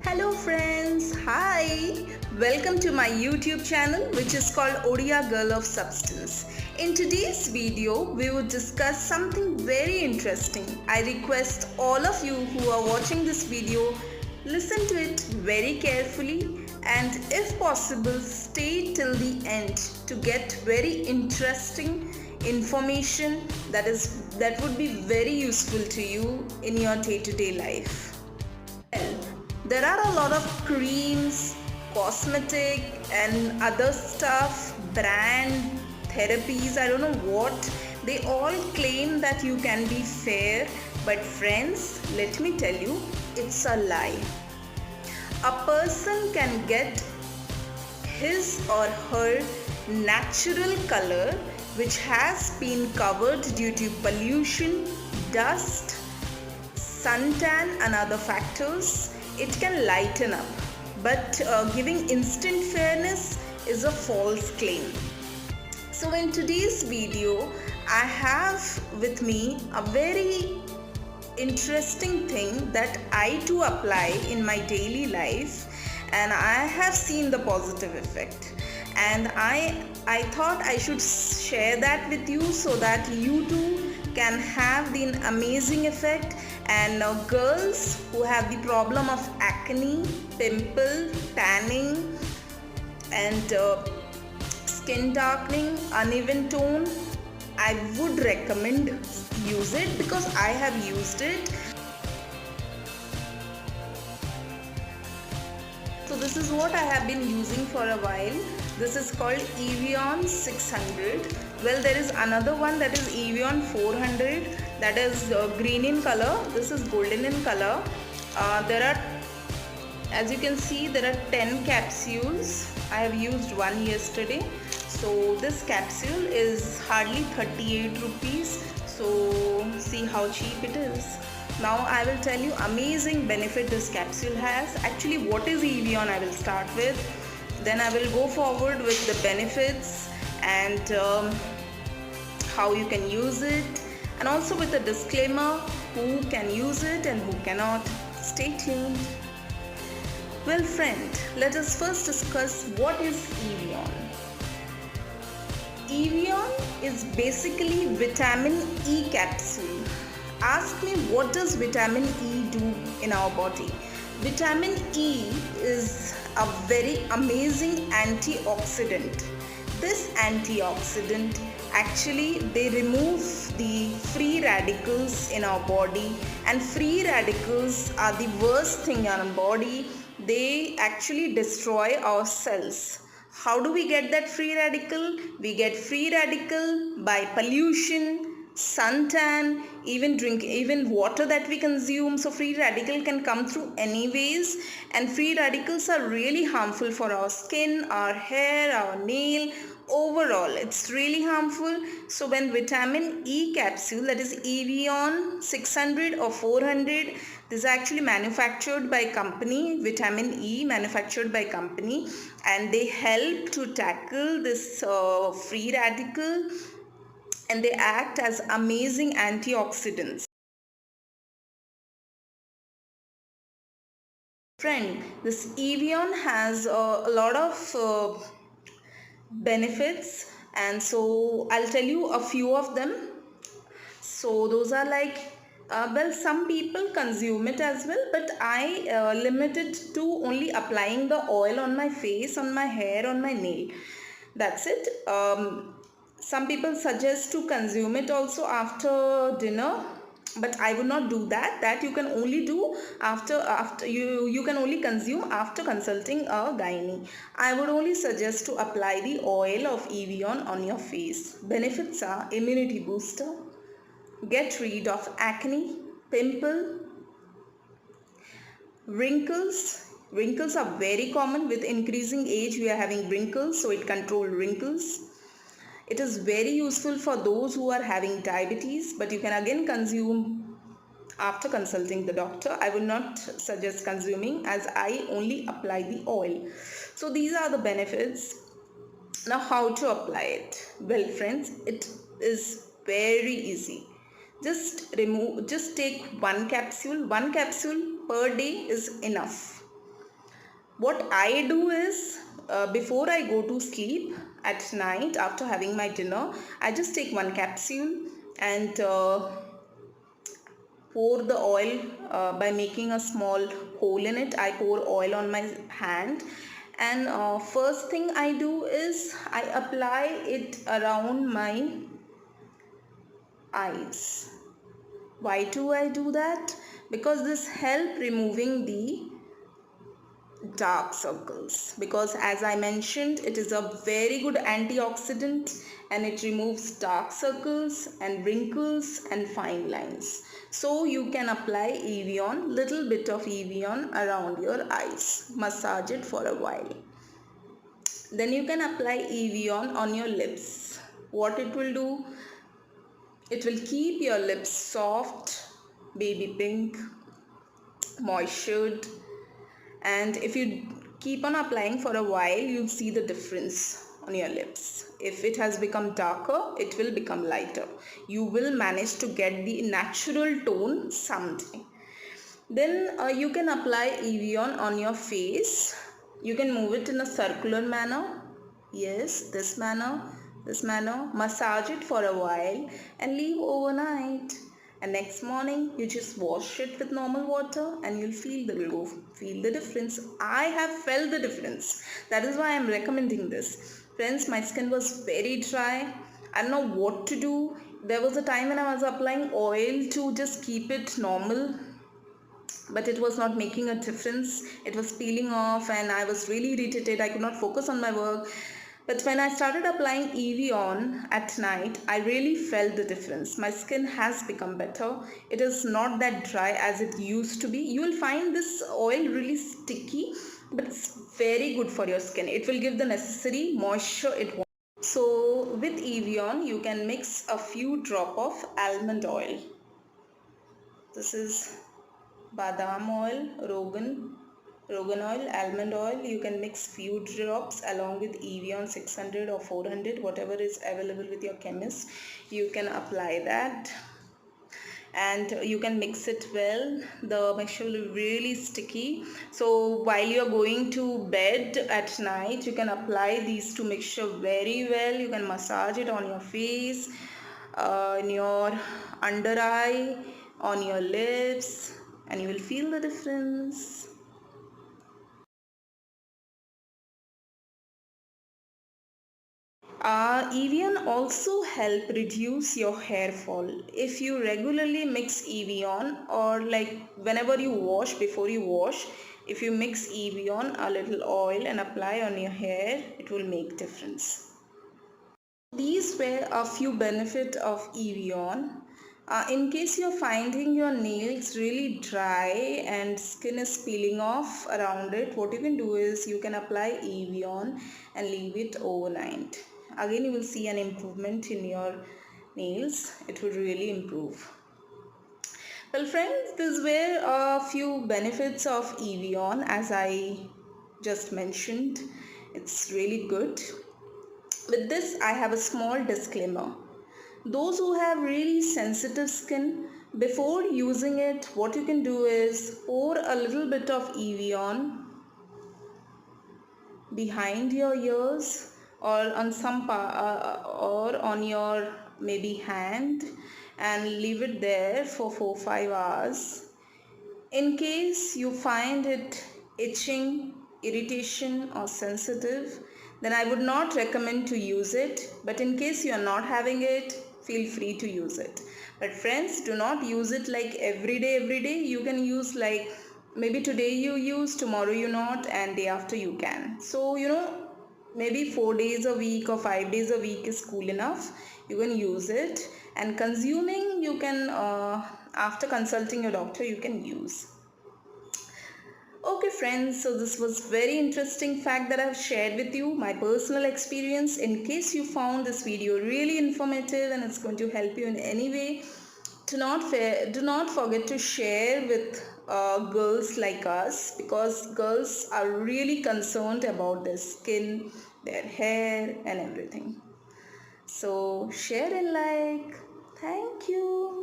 Hello friends, hi! Welcome to my YouTube channel which is called Odia Girl of Substance. In today's video, we will discuss something very interesting. I request all of you who are watching this video, listen to it very carefully and if possible, stay till the end to get very interesting information that would be very useful to you in your day-to-day life. There are a lot of creams, cosmetic and other stuff, brand therapies, I don't know what. They all claim that you can be fair, but friends, let me tell you, it's a lie. A person can get his or her natural color which has been covered due to pollution, dust, suntan and other factors. It can lighten up, but giving instant fairness is a false claim. So in today's video, I have with me a very interesting thing that I too apply in my daily life and I have seen the positive effect, and I thought I should share that with you so that you too can have the amazing effect. And girls who have the problem of acne, pimple, tanning and skin darkening, uneven tone, I would recommend use it because I have used it. So this is what I have been using for a while. This is called Evian 600. Well, there is another one that is Evian 400, that is green in color. This is golden in color. There are, as you can see, there are 10 capsules. I have used one yesterday. So this capsule is hardly 38 rupees. So see how cheap it is. Now I will tell you amazing benefit this capsule has. Actually, what is Evian I will start with. Then I will go forward with the benefits and how you can use it, and also with a disclaimer who can use it and who cannot. Stay tuned. Well friend, let us first discuss what is Evian. Evian is basically vitamin E capsule. Ask me, what does vitamin E do in our body? Vitamin E is a very amazing antioxidant. This antioxidant, actually they remove the free radicals in our body, and free radicals are the worst thing in our body. They actually destroy our cells. How do we get that free radical? We get free radical by pollution, suntan, even water that we consume. So free radical can come through anyways, and free radicals are really harmful for our skin, our hair, our nail. Overall, it's really harmful. So when vitamin E capsule, that is Evian 600 or 400, this is actually manufactured by company, vitamin E manufactured by company, and they help to tackle this free radical, and they act as amazing antioxidants. Friend, this Evian has a lot of benefits, and so I'll tell you a few of them. So those are like, well, some people consume it as well, but I limit it to only applying the oil on my face, on my hair, on my nail. That's it. Some people suggest to consume it also after dinner, but I would not do that you can only do after you can only consume after consulting a gynae. I would only suggest to apply the oil of Evian on your face. Benefits are immunity booster, get rid of acne, pimple, wrinkles. Wrinkles are very common. With increasing age we are having wrinkles, so it controls wrinkles. It is very useful for those who are having diabetes, but you can again consume after consulting the doctor. I will not suggest consuming, as I only apply the oil. So these are the benefits. Now how to apply it? Well friends, it is very easy. Just take one capsule per day is enough. What I do is, before I go to sleep at night after having my dinner, I just take one capsule and pour the oil by making a small hole in it. I pour oil on my hand, and first thing I do is I apply it around my eyes. Why do I do that? Because this help removing the dark circles, because as I mentioned, it is a very good antioxidant and it removes dark circles and wrinkles and fine lines. So you can apply Evian, little bit of Evian around your eyes, massage it for a while. Then you can apply Evian on your lips. What it will do, it will keep your lips soft, baby pink, moistured, and if you keep on applying for a while, you'll see the difference on your lips. If it has become darker, it will become lighter. You will manage to get the natural tone someday. Then you can apply Evian on your face. You can move it in a circular manner. Yes, this manner. Massage it for a while and leave overnight. And next morning you just wash it with normal water and you'll feel the glow, feel the difference. I have felt the difference. That is why I'm recommending this. Friends, my skin was very dry. I don't know what to do. There was a time when I was applying oil to just keep it normal, but it was not making a difference. It was peeling off and I was really irritated. I could not focus on my work. But when I started applying Evian at night, I really felt the difference. My skin has become better. It is not that dry as it used to be. You will find this oil really sticky, but it's very good for your skin. It will give the necessary moisture it wants. So with Evian, you can mix a few drops of almond oil. This is badam oil, rogan oil, almond oil. You can mix few drops along with Evian 600 or 400, whatever is available with your chemist. You can apply that and you can mix it well. The mixture will be really sticky. So while you're going to bed at night, you can apply these two mixture very well. You can massage it on your face, in your under eye, on your lips, and you will feel the difference. Evian also help reduce your hair fall. If you regularly mix Evian, or like whenever you wash, before you wash, if you mix Evian, a little oil and apply on your hair, it will make difference. These were a few benefits of Evian. In case you're finding your nails really dry and skin is peeling off around it, what you can do is you can apply Evian and leave it overnight. Again, you will see an improvement in your nails. It will really improve. Well friends, these were a few benefits of Evian as I just mentioned. It's really good. With this, I have a small disclaimer. Those who have really sensitive skin, before using it, what you can do is pour a little bit of Evian behind your ears or on some or on your maybe hand and leave it there for 4-5 hours. In case you find it itching, irritation or sensitive, then I would not recommend to use it. But in case you are not having it, feel free to use it. But friends, do not use it like every day. You can use like maybe today you use, tomorrow you not, and day after you can. So maybe 4 days a week or 5 days a week is cool enough. You can use it, and consuming you can after consulting your doctor you can use. Okay friends, so this was very interesting fact that I have shared with you, my personal experience. In case you found this video really informative and it's going to help you in any way, do not forget to share with girls like us, because girls are really concerned about their skin, their hair and everything. So share and like. Thank you.